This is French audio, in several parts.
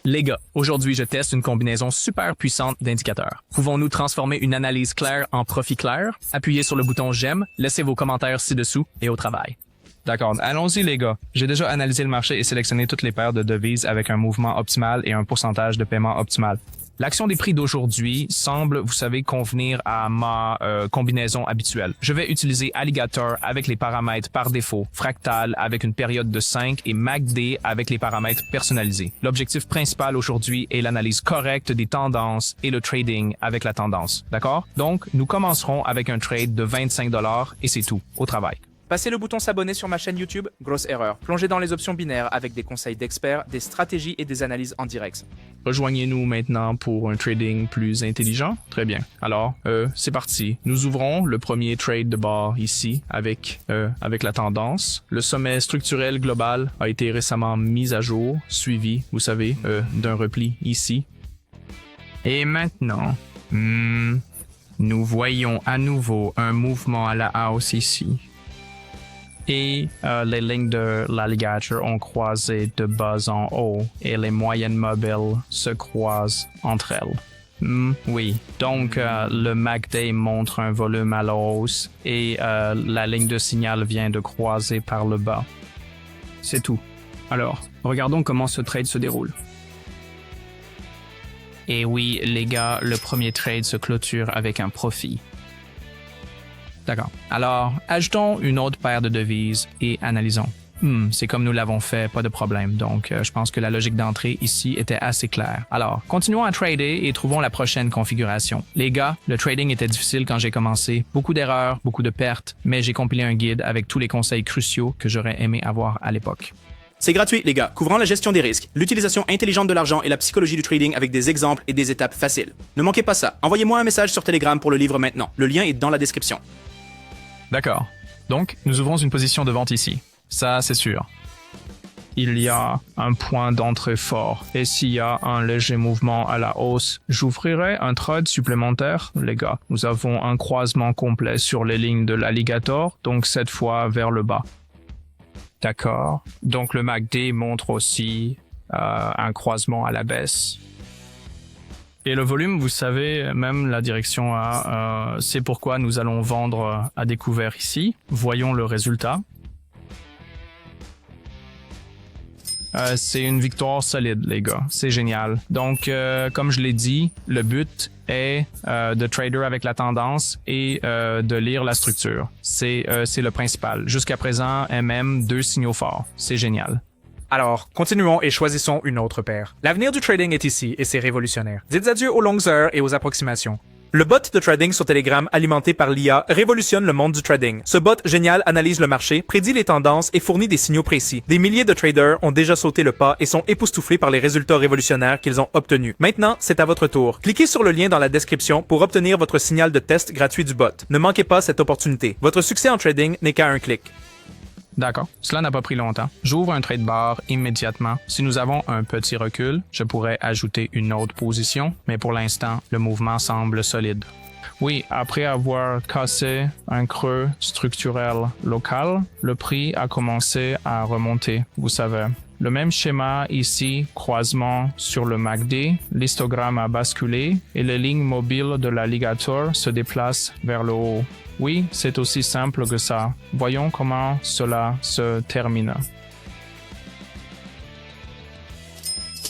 Les gars, aujourd'hui je teste une combinaison super puissante d'indicateurs. Pouvons-nous transformer une analyse claire en profit clair? Appuyez sur le bouton j'aime, laissez vos commentaires ci-dessous et au travail. D'accord, allons-y les gars. J'ai déjà analysé le marché et sélectionné toutes les paires de devises avec un mouvement optimal et un pourcentage de paiement optimal. L'action des prix d'aujourd'hui semble, vous savez, convenir à ma combinaison habituelle. Je vais utiliser Alligator avec les paramètres par défaut, Fractal avec une période de 5 et MACD avec les paramètres personnalisés. L'objectif principal aujourd'hui est l'analyse correcte des tendances et le trading avec la tendance. D'accord? Donc, nous commencerons avec un trade de 25 $ et c'est tout. Au travail. Passez le bouton s'abonner sur ma chaîne YouTube, grosse erreur. Plongez dans les options binaires avec des conseils d'experts, des stratégies et des analyses en direct. Rejoignez-nous maintenant pour un trading plus intelligent. Très bien. Alors, c'est parti. Nous ouvrons le premier trade de bord ici avec la tendance. Le sommet structurel global a été récemment mis à jour, suivi, vous savez, d'un repli ici. Et maintenant, nous voyons à nouveau un mouvement à la hausse ici. Et les lignes de l'alligator ont croisé de bas en haut et les moyennes mobiles se croisent entre elles. Oui, donc le MACD montre un volume à la hausse et la ligne de signal vient de croiser par le bas. C'est tout. Alors, regardons comment ce trade se déroule. Et oui, les gars, le premier trade se clôture avec un profit. D'accord. Alors, ajoutons une autre paire de devises et analysons. C'est comme nous l'avons fait, pas de problème. Donc, je pense que la logique d'entrée ici était assez claire. Alors, continuons à trader et trouvons la prochaine configuration. Les gars, le trading était difficile quand j'ai commencé. Beaucoup d'erreurs, beaucoup de pertes, mais j'ai compilé un guide avec tous les conseils cruciaux que j'aurais aimé avoir à l'époque. C'est gratuit, les gars, couvrant la gestion des risques, l'utilisation intelligente de l'argent et la psychologie du trading avec des exemples et des étapes faciles. Ne manquez pas ça. Envoyez-moi un message sur Telegram pour le livre maintenant. Le lien est dans la description. D'accord. Donc, nous ouvrons une position de vente ici. Ça, c'est sûr. Il y a un point d'entrée fort et s'il y a un léger mouvement à la hausse, j'ouvrirai un trade supplémentaire, les gars. Nous avons un croisement complet sur les lignes de l'alligator, donc cette fois vers le bas. D'accord. Donc le MACD montre aussi un croisement à la baisse. Et le volume, vous savez, même la direction A, c'est pourquoi nous allons vendre à découvert ici. Voyons le résultat. C'est une victoire solide, les gars. C'est génial. Donc, comme je l'ai dit, le but est de trader avec la tendance et de lire la structure. C'est le principal. Jusqu'à présent, MM, 2 signaux forts. C'est génial. Alors, continuons et choisissons une autre paire. L'avenir du trading est ici et c'est révolutionnaire. Dites adieu aux longues heures et aux approximations. Le bot de trading sur Telegram alimenté par l'IA révolutionne le monde du trading. Ce bot génial analyse le marché, prédit les tendances et fournit des signaux précis. Des milliers de traders ont déjà sauté le pas et sont époustouflés par les résultats révolutionnaires qu'ils ont obtenus. Maintenant, c'est à votre tour. Cliquez sur le lien dans la description pour obtenir votre signal de test gratuit du bot. Ne manquez pas cette opportunité. Votre succès en trading n'est qu'à un clic. D'accord, cela n'a pas pris longtemps. J'ouvre un trade bar immédiatement. Si nous avons un petit recul, je pourrais ajouter une autre position, mais pour l'instant, le mouvement semble solide. Oui, après avoir cassé un creux structurel local, le prix a commencé à remonter, vous savez. Le même schéma ici, croisement sur le MACD, l'histogramme a basculé et les lignes mobiles de l'alligator se déplacent vers le haut. Oui, c'est aussi simple que ça. Voyons comment cela se termine.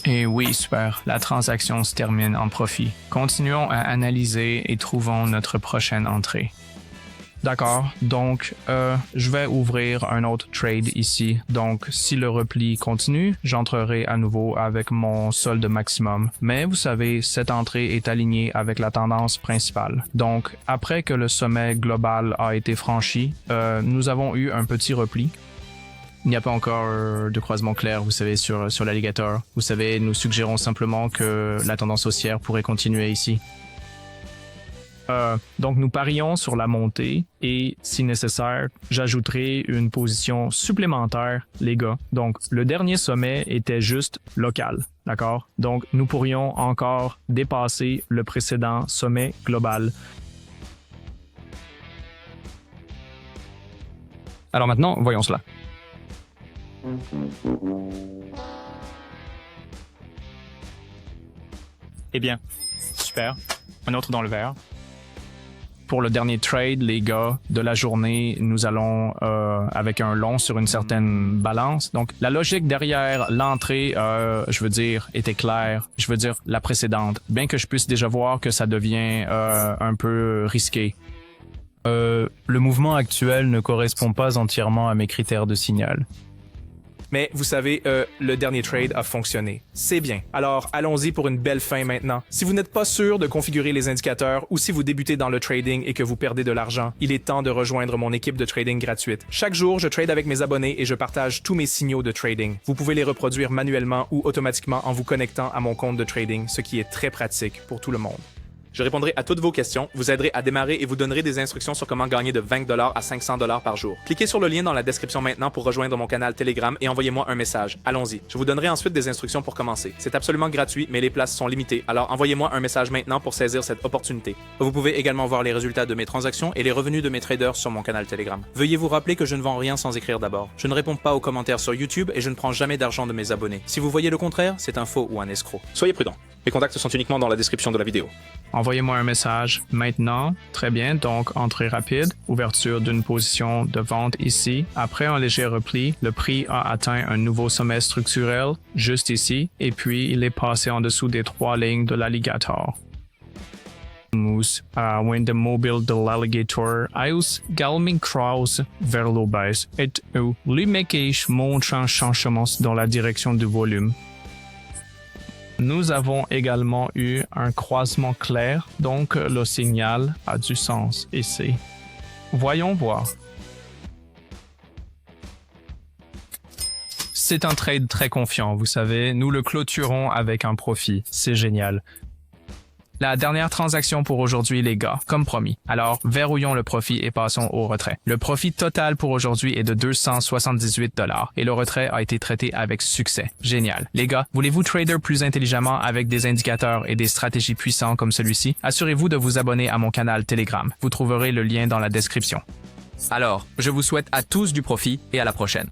Et oui, super, la transaction se termine en profit. Continuons à analyser et trouvons notre prochaine entrée. D'accord, donc je vais ouvrir un autre trade ici. Donc si le repli continue, j'entrerai à nouveau avec mon solde maximum. Mais vous savez, cette entrée est alignée avec la tendance principale. Donc après que le sommet global a été franchi, nous avons eu un petit repli. Il n'y a pas encore de croisement clair, vous savez, sur l'alligator. Vous savez, nous suggérons simplement que la tendance haussière pourrait continuer ici. Donc nous parions sur la montée et si nécessaire, j'ajouterai une position supplémentaire, les gars. Donc le dernier sommet était juste local, d'accord? Donc nous pourrions encore dépasser le précédent sommet global. Alors maintenant, voyons cela. Eh bien, super. Un autre dans le vert. Pour le dernier trade, les gars, de la journée, nous allons avec un long sur une certaine balance. Donc, la logique derrière l'entrée, je veux dire, était claire. Je veux dire, la précédente. Bien que je puisse déjà voir que ça devient un peu risqué. Le mouvement actuel ne correspond pas entièrement à mes critères de signal. Mais vous savez, le dernier trade a fonctionné. C'est bien. Alors, allons-y pour une belle fin maintenant. Si vous n'êtes pas sûr de configurer les indicateurs ou si vous débutez dans le trading et que vous perdez de l'argent, il est temps de rejoindre mon équipe de trading gratuite. Chaque jour, je trade avec mes abonnés et je partage tous mes signaux de trading. Vous pouvez les reproduire manuellement ou automatiquement en vous connectant à mon compte de trading, ce qui est très pratique pour tout le monde. Je répondrai à toutes vos questions, vous aiderai à démarrer et vous donnerai des instructions sur comment gagner de 20 $ à 500 $ par jour. Cliquez sur le lien dans la description maintenant pour rejoindre mon canal Telegram et envoyez-moi un message. Allons-y. Je vous donnerai ensuite des instructions pour commencer. C'est absolument gratuit, mais les places sont limitées, alors envoyez-moi un message maintenant pour saisir cette opportunité. Vous pouvez également voir les résultats de mes transactions et les revenus de mes traders sur mon canal Telegram. Veuillez vous rappeler que je ne vends rien sans écrire d'abord. Je ne réponds pas aux commentaires sur YouTube et je ne prends jamais d'argent de mes abonnés. Si vous voyez le contraire, c'est un faux ou un escroc. Soyez prudents. Mes contacts sont uniquement dans la description de la vidéo. Envoyez-moi un message maintenant. Très bien, donc entrée rapide, ouverture d'une position de vente ici. Après un léger repli, le prix a atteint un nouveau sommet structurel juste ici et puis il est passé en dessous des 3 lignes de l'alligator. When the mobile de l'alligator aus galming cross vers le bas et où l'image montre un changement dans la direction du volume. Nous avons également eu un croisement clair, donc le signal a du sens ici. Voyons voir. C'est un trade très confiant, vous savez. Nous le clôturons avec un profit. C'est génial. La dernière transaction pour aujourd'hui, les gars, comme promis. Alors, verrouillons le profit et passons au retrait. Le profit total pour aujourd'hui est de 278 $ et le retrait a été traité avec succès. Génial. Les gars, voulez-vous trader plus intelligemment avec des indicateurs et des stratégies puissants comme celui-ci? Assurez-vous de vous abonner à mon canal Telegram. Vous trouverez le lien dans la description. Alors, je vous souhaite à tous du profit et à la prochaine.